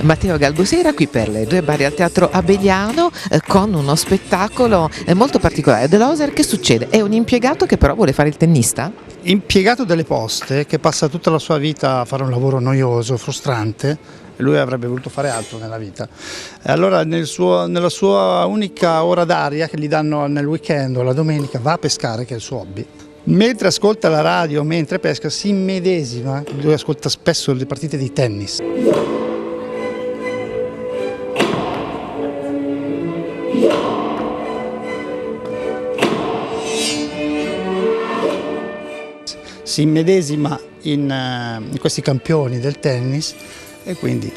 Matteo Galbusera qui per le Due Barre al Teatro Abeliano con uno spettacolo molto particolare. dell'Oser, che succede? È un impiegato che però vuole fare il tennista? Impiegato delle poste che passa tutta la sua vita a fare un lavoro noioso, frustrante, e lui avrebbe voluto fare altro nella vita. E allora nella sua unica ora d'aria che gli danno nel weekend o la domenica va a pescare, che è il suo hobby. Mentre ascolta la radio, mentre pesca, si immedesima, lui ascolta spesso le partite di tennis. Si immedesima in questi campioni del tennis e quindi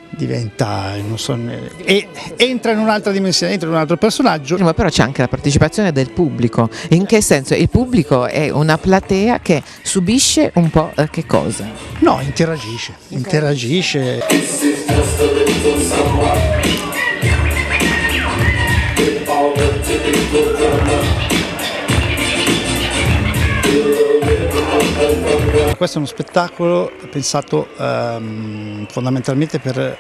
diventa, non so, e entra in un'altra dimensione, entra in un altro personaggio. Ma però c'è anche la partecipazione del pubblico. In che senso? Il pubblico è una platea che subisce un po' che cosa? No, interagisce. Questo è uno spettacolo pensato fondamentalmente per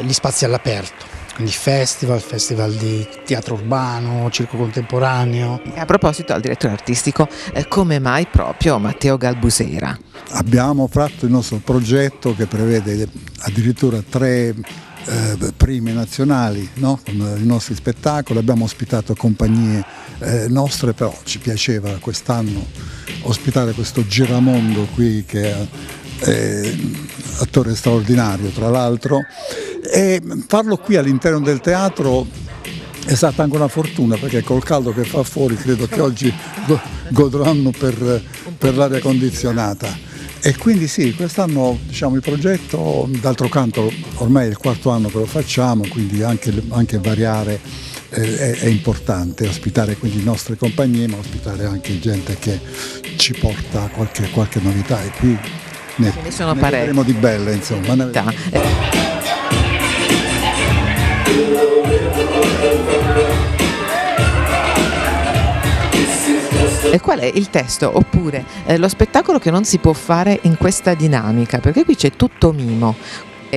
gli spazi all'aperto, quindi festival di teatro urbano, circo contemporaneo. E a proposito, al direttore artistico, come mai proprio Matteo Galbusera? Abbiamo fatto il nostro progetto che prevede addirittura 3 prime nazionali, no? Con i nostri spettacoli, abbiamo ospitato compagnie nostre, però ci piaceva quest'anno ospitare questo giramondo qui che è attore straordinario tra l'altro, e farlo qui all'interno del teatro è stata anche una fortuna, perché col caldo che fa fuori credo che oggi godranno per l'aria condizionata. E quindi sì, quest'anno diciamo il progetto, d'altro canto ormai è il 4º anno che lo facciamo, quindi anche variare è importante, ospitare quindi nostre compagnie, ma ospitare anche gente che ci porta qualche novità, e qui ne vedremo di belle, insomma. E qual è il testo oppure lo spettacolo che non si può fare in questa dinamica? Perché qui c'è tutto mimo.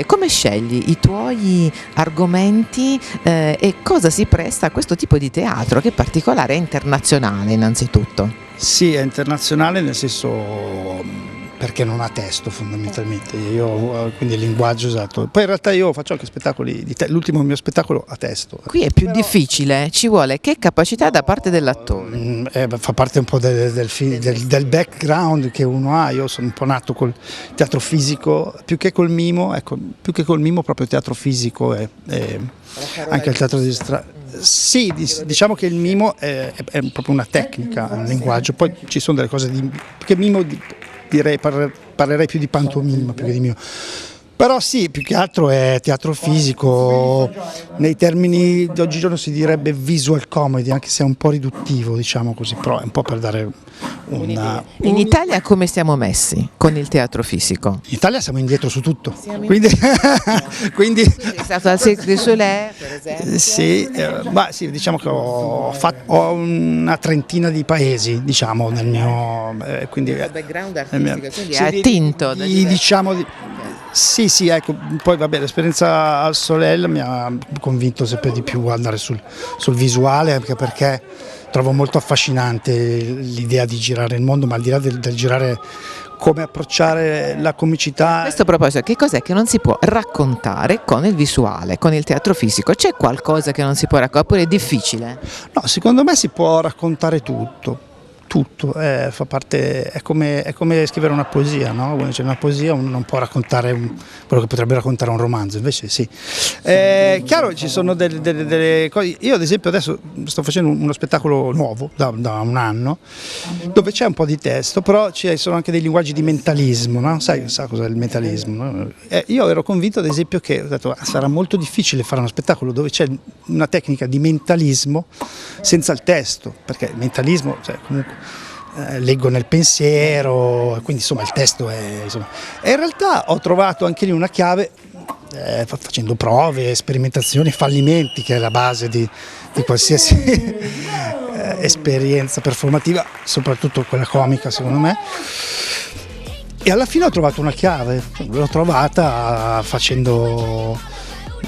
Come scegli i tuoi argomenti e cosa si presta a questo tipo di teatro, che è particolare, è internazionale innanzitutto? Sì, è internazionale nel senso perché non ha testo fondamentalmente, quindi il linguaggio esatto. Poi in realtà io faccio anche spettacoli, l'ultimo mio spettacolo ha testo. Qui è più difficile, ci vuole che capacità da parte dell'attore? Fa parte un po' del background che uno ha. Io sono un po' nato col teatro fisico, più che col mimo, proprio teatro fisico e anche il teatro di Sì, diciamo che il mimo è proprio una tecnica, un linguaggio, poi ci sono delle cose che mimo parlerei più di pantomima più che di mio. Però sì, più che altro è teatro fisico, nei termini di oggigiorno si direbbe visual comedy, anche se è un po' riduttivo, diciamo così, però è un po' per dare In Italia come siamo messi con il teatro fisico? In Italia siamo indietro su tutto, quindi Sei stato al Cirque du Soleil, per esempio? Sì, sì, diciamo che ho una trentina di paesi, diciamo, nel mio quindi il background artistico, quindi è attinto Sì, ecco, poi vabbè, l'esperienza al Soleil mi ha convinto sempre di più ad andare sul visuale, anche perché trovo molto affascinante l'idea di girare il mondo, ma al di là del girare, come approcciare la comicità. A questo proposito, che cos'è che non si può raccontare con il visuale, con il teatro fisico? C'è qualcosa che non si può raccontare, oppure è difficile? No, secondo me si può raccontare tutto. Fa parte, è come scrivere una poesia, no? Quando c'è una poesia uno non può raccontare quello che potrebbe raccontare un romanzo, invece sì. Chiaro, ci sono delle cose. Io ad esempio adesso sto facendo uno spettacolo nuovo da un anno, dove c'è un po' di testo, però ci sono anche dei linguaggi di mentalismo, no? Sa cos'è il mentalismo? No? Io ero convinto ad esempio che ho detto, sarà molto difficile fare uno spettacolo dove c'è una tecnica di mentalismo senza il testo, perché il mentalismo, cioè, comunque leggo nel pensiero, quindi insomma il testo è insomma. E in realtà ho trovato anche lì una chiave facendo prove, sperimentazioni, fallimenti, che è la base di qualsiasi esperienza performativa, soprattutto quella comica secondo me. E alla fine ho trovato una chiave, l'ho trovata facendo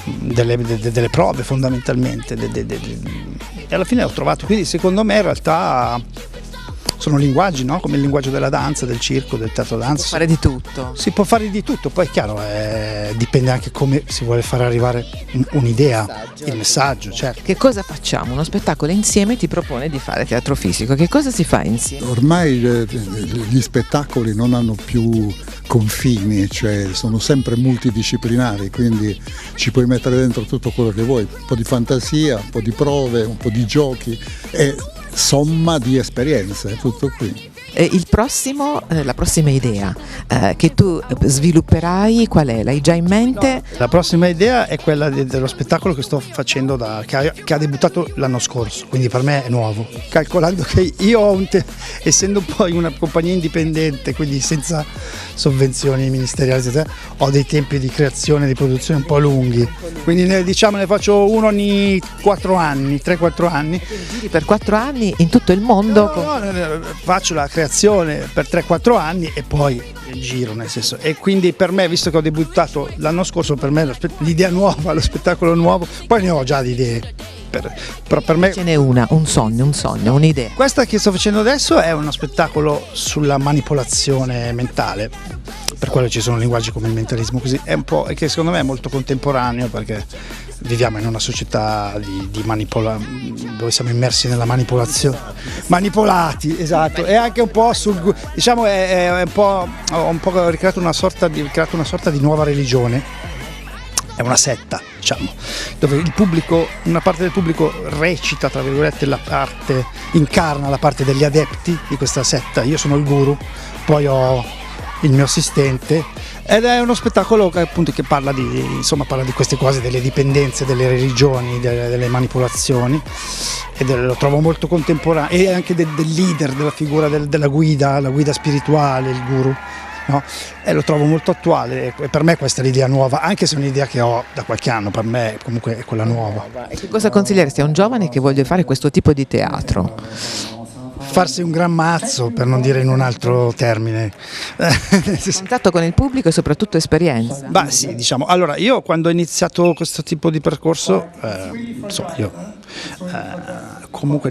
delle prove fondamentalmente, e alla fine ho trovato, quindi secondo me in realtà sono linguaggi, no? Come il linguaggio della danza, del circo, del teatro danza. Si può fare di tutto. Si può fare di tutto, poi è chiaro, dipende anche come si vuole fare arrivare un'idea, il messaggio, certo. Che cosa facciamo? Uno spettacolo insieme ti propone di fare teatro fisico, che cosa si fa insieme? Ormai gli spettacoli non hanno più confini, cioè sono sempre multidisciplinari, quindi ci puoi mettere dentro tutto quello che vuoi, un po' di fantasia, un po' di prove, un po' di giochi e somma di esperienze, è tutto qui. La prossima idea che tu svilupperai qual è? L'hai già in mente? La prossima idea è quella dello spettacolo che sto facendo che ha debuttato l'anno scorso, quindi per me è nuovo. Calcolando che io ho essendo poi una compagnia indipendente, quindi senza sovvenzioni ministeriali, ho dei tempi di creazione e di produzione un po' lunghi, quindi ne faccio uno ogni 4 anni, 3-4 anni. Quindi giri per 4 anni in tutto il mondo? No, faccio la creazione per 3-4 anni e poi giro, nel senso, e quindi per me, visto che ho debuttato l'anno scorso, per me l'idea nuova, lo spettacolo nuovo, poi ne ho già di idee, però per me ce n'è un sogno, un'idea. Questa che sto facendo adesso è uno spettacolo sulla manipolazione mentale, per quello ci sono linguaggi come il mentalismo, così è un po', e che secondo me è molto contemporaneo, perché viviamo in una società dove siamo immersi nella manipolazione, manipolati, esatto, e anche un po' diciamo ho un po' creato una sorta di nuova religione, è una setta, diciamo, dove una parte del pubblico recita, tra virgolette, incarna la parte degli adepti di questa setta. Io sono il guru, poi ho il mio assistente, ed è uno spettacolo che appunto parla di queste cose, delle dipendenze, delle religioni, delle manipolazioni, e lo trovo molto contemporaneo, e anche del leader, della figura della guida, la guida spirituale, il guru, no? E lo trovo molto attuale, e per me questa è l'idea nuova, anche se è un'idea che ho da qualche anno, per me comunque è quella nuova. E che cosa consiglieresti a un giovane che voglia fare questo tipo di teatro? Farsi un gran mazzo, per non dire in un altro termine. Contatto con il pubblico e soprattutto esperienza. Beh sì, diciamo, allora io quando ho iniziato questo tipo di percorso, comunque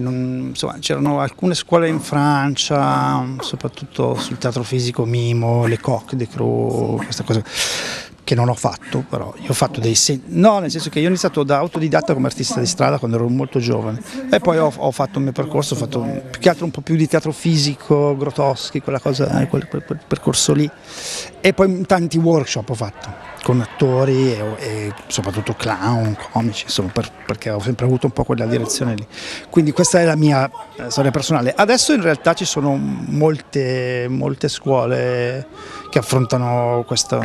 c'erano alcune scuole in Francia, soprattutto sul teatro fisico, Mimo, Le Coq de Creux, questa cosa che non ho fatto, però io ho fatto nel senso che io ho iniziato da autodidatta come artista di strada quando ero molto giovane, e poi ho fatto il mio percorso, ho fatto più che altro un po' più di teatro fisico, Grotowski, quella cosa, quel percorso lì, e poi tanti workshop ho fatto con attori e soprattutto clown, comici, insomma, perché ho sempre avuto un po' quella direzione lì. Quindi questa è la mia storia personale. Adesso in realtà ci sono molte scuole che affrontano questo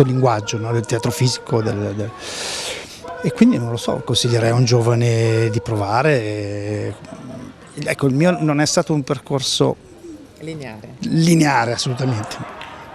linguaggio, no, del teatro fisico, e quindi non lo so, consiglierei a un giovane di provare. Ecco, il mio non è stato un percorso lineare assolutamente,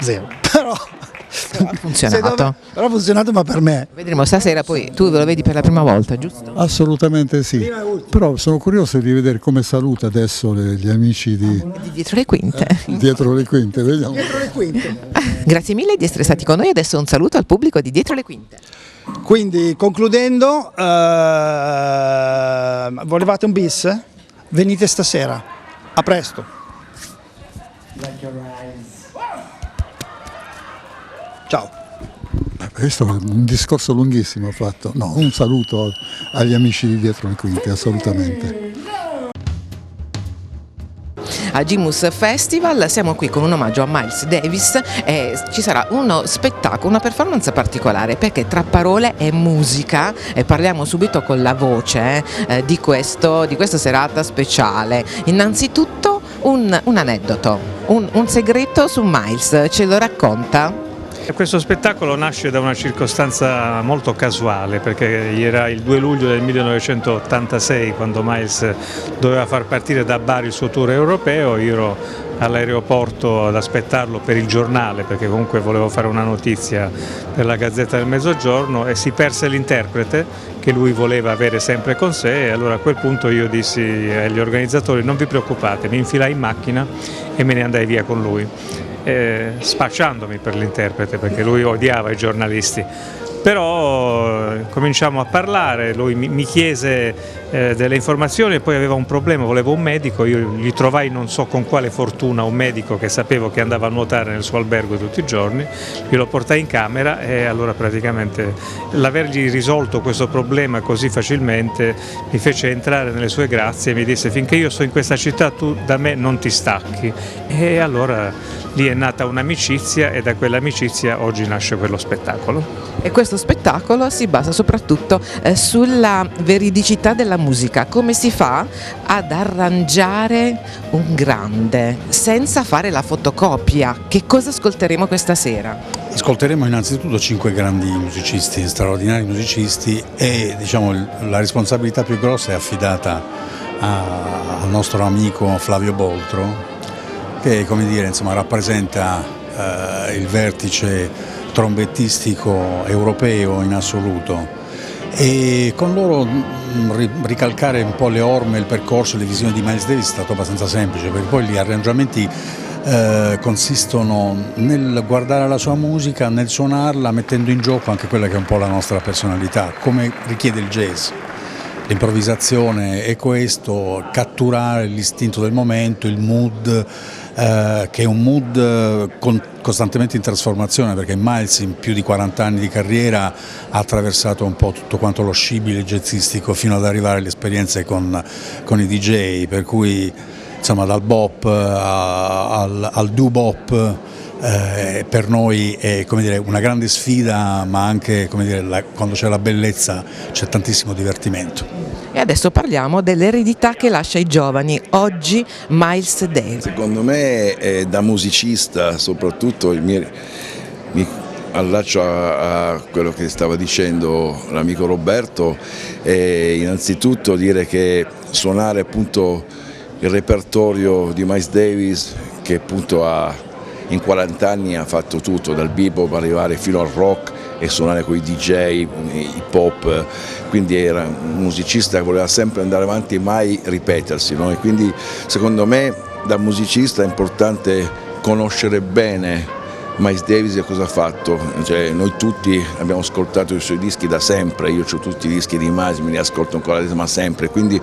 zero, però ha funzionato. Però ha funzionato, ma per me. Vedremo stasera, poi tu ve lo vedi per la prima volta, giusto? Assolutamente sì, però sono curioso di vedere come saluta adesso gli amici di Dietro le Quinte. Dietro le Quinte, vediamo. Dietro le Quinte. Grazie mille di essere stati con noi, adesso un saluto al pubblico di Dietro le Quinte. Quindi concludendo, volevate un bis? Venite stasera, a presto. Ciao. Questo è un discorso lunghissimo fatto. No, un saluto agli amici di Dietro le Quinte, assolutamente. A Gimmus Festival siamo qui con un omaggio a Miles Davis e ci sarà uno spettacolo, una performance particolare, perché tra parole e musica, e parliamo subito con la voce di questa serata speciale. Innanzitutto un aneddoto, un segreto su Miles, ce lo racconta? Questo spettacolo nasce da una circostanza molto casuale, perché era il 2 luglio del 1986 quando Miles doveva far partire da Bari il suo tour europeo. Io ero all'aeroporto ad aspettarlo per il giornale, perché comunque volevo fare una notizia per la Gazzetta del Mezzogiorno, e si perse l'interprete che lui voleva avere sempre con sé, e allora a quel punto io dissi agli organizzatori: non vi preoccupate, mi infilai in macchina e me ne andai via con lui, spacciandomi per l'interprete perché lui odiava i giornalisti. Però cominciamo a parlare, lui mi chiese delle informazioni e poi aveva un problema, voleva un medico, io gli trovai, non so con quale fortuna, un medico che sapevo che andava a nuotare nel suo albergo tutti i giorni, glielo portai in camera, e allora praticamente l'avergli risolto questo problema così facilmente mi fece entrare nelle sue grazie e mi disse: finché io sto in questa città tu da me non ti stacchi. E allora lì è nata un'amicizia, e da quell'amicizia oggi nasce quello spettacolo. E questo spettacolo si basa soprattutto sulla veridicità della musica, come si fa ad arrangiare un grande senza fare la fotocopia. Che cosa ascolteremo questa sera? Ascolteremo innanzitutto 5 grandi musicisti, straordinari musicisti, e diciamo la responsabilità più grossa è affidata al nostro amico Flavio Boltro, che, come dire, insomma, rappresenta il vertice trombettistico europeo in assoluto, e con loro ricalcare un po' le orme, il percorso, le visioni di Miles Davis è stato abbastanza semplice, perché poi gli arrangiamenti consistono nel guardare la sua musica, nel suonarla, mettendo in gioco anche quella che è un po' la nostra personalità, come richiede il jazz. L'improvvisazione è questo, catturare l'istinto del momento, il mood, che è un mood costantemente in trasformazione, perché Miles in più di 40 anni di carriera ha attraversato un po' tutto quanto lo scibile jazzistico fino ad arrivare alle esperienze con i DJ, per cui insomma dal bop al doo-bop per noi è, come dire, una grande sfida, ma anche, come dire, quando c'è la bellezza c'è tantissimo divertimento. E adesso parliamo dell'eredità che lascia ai giovani oggi Miles Davis. Secondo me, da musicista soprattutto, mi allaccio a quello che stava dicendo l'amico Roberto, e innanzitutto dire che suonare appunto il repertorio di Miles Davis, che appunto in 40 anni ha fatto tutto, dal bebop arrivare fino al rock e suonare con i DJ, hip hop, quindi era un musicista che voleva sempre andare avanti e mai ripetersi, no? E quindi secondo me da musicista è importante conoscere bene Miles Davis e cosa ha fatto. Cioè, noi tutti abbiamo ascoltato i suoi dischi da sempre, io ho tutti i dischi di Miles, me li ascolto ancora adesso, ma sempre, quindi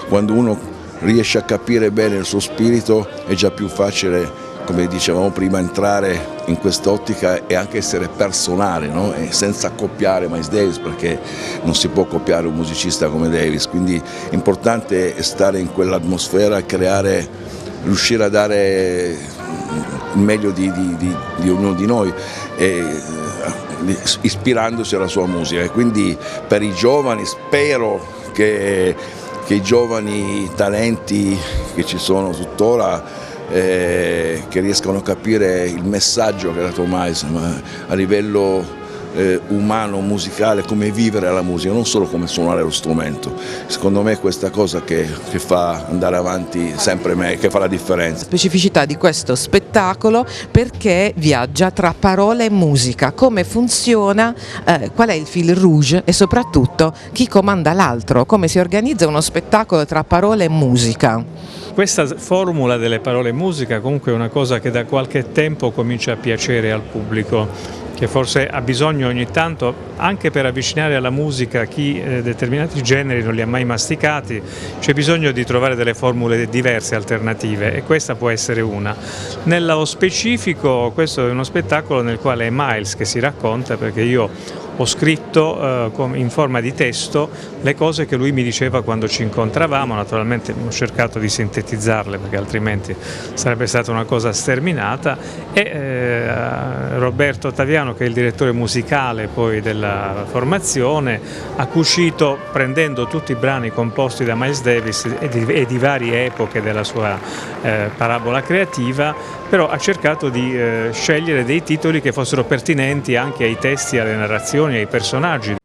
quando uno riesce a capire bene il suo spirito è già più facile, come dicevamo prima, entrare in quest'ottica e anche essere personale, no? E senza copiare Miles Davis, perché non si può copiare un musicista come Davis, quindi è importante stare in quell'atmosfera e riuscire a dare il meglio di ognuno di noi, ispirandosi alla sua musica. E quindi per i giovani spero che i giovani talenti che ci sono tuttora che riescano a capire il messaggio che ha dato Miles, ma a livello umano, musicale, come vivere la musica, non solo come suonare lo strumento. Secondo me è questa cosa che fa andare avanti sempre meglio, che fa la differenza. Specificità di questo spettacolo, perché viaggia tra parole e musica, come funziona, qual è il fil rouge e soprattutto chi comanda l'altro, come si organizza uno spettacolo tra parole e musica. Questa formula delle parole e musica comunque è una cosa che da qualche tempo comincia a piacere al pubblico, che forse ha bisogno ogni tanto, anche per avvicinare alla musica chi determinati generi non li ha mai masticati, c'è bisogno di trovare delle formule diverse, alternative, e questa può essere una. Nello specifico questo è uno spettacolo nel quale è Miles che si racconta, perché io ho scritto in forma di testo le cose che lui mi diceva quando ci incontravamo. Naturalmente ho cercato di sintetizzarle, perché altrimenti sarebbe stata una cosa sterminata, e Roberto Ottaviano, che è il direttore musicale poi della formazione, ha cucito, prendendo tutti i brani composti da Miles Davis e di varie epoche della sua parabola creativa, però ha cercato di scegliere dei titoli che fossero pertinenti anche ai testi, alle narrazioni, ai personaggi.